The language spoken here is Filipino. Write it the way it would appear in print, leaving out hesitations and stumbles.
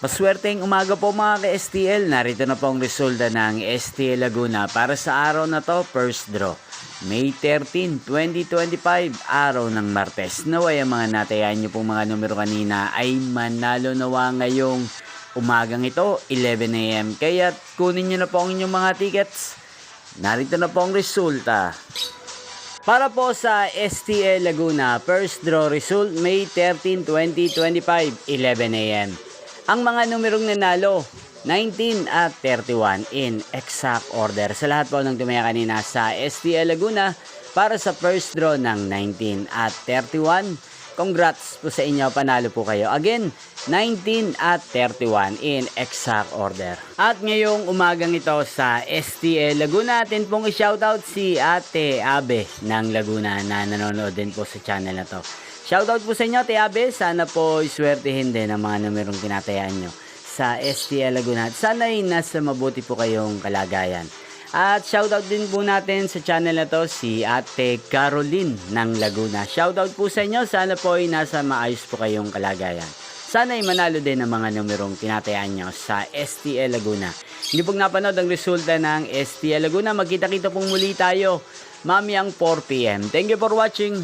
Maswerteng umaga po mga ka-STL. Narito na po ang resulta ng STL Laguna para sa araw na to, first draw. May 13, 2025, araw ng Martes. Naway ang mga natayan nyo pong mga numero kanina ay manalo nawa ngayong umagang ito, 11 AM. Kaya kunin nyo na po ang inyong mga tickets. Narito na po ang resulta. Para po sa STL Laguna, first draw result, May 13, 2025, 11 AM. Ang mga numerong nanalo, 19 at 31 in exact order. Sa lahat po ng tumaya kanina sa STL Laguna para sa first draw ng 19 at 31. Congrats po sa inyo, panalo po kayo. Again, 19 at 31 in exact order. At ngayong umagang ito sa STL Laguna, atin pong i-shoutout si Ate Abe ng Laguna na nanonood din po sa channel na to. Shoutout po sa inyo, Ate Abe. Sana po iswertihin din ang mga numerong tinatayaan nyo sa STL Laguna. At sana'y nasa mabuti po kayong kalagayan. At shoutout din po natin sa channel na to si Ate Caroline ng Laguna. Shoutout po sa inyo. Sana po ay nasa maayos po kayong kalagayan. Sana'y manalo din ang mga numerong tinatayaan nyo sa STL Laguna. Hindi pong napanood ang resulta ng STL Laguna. Magkita-kita pong muli tayo mamayang 4 PM. Thank you for watching.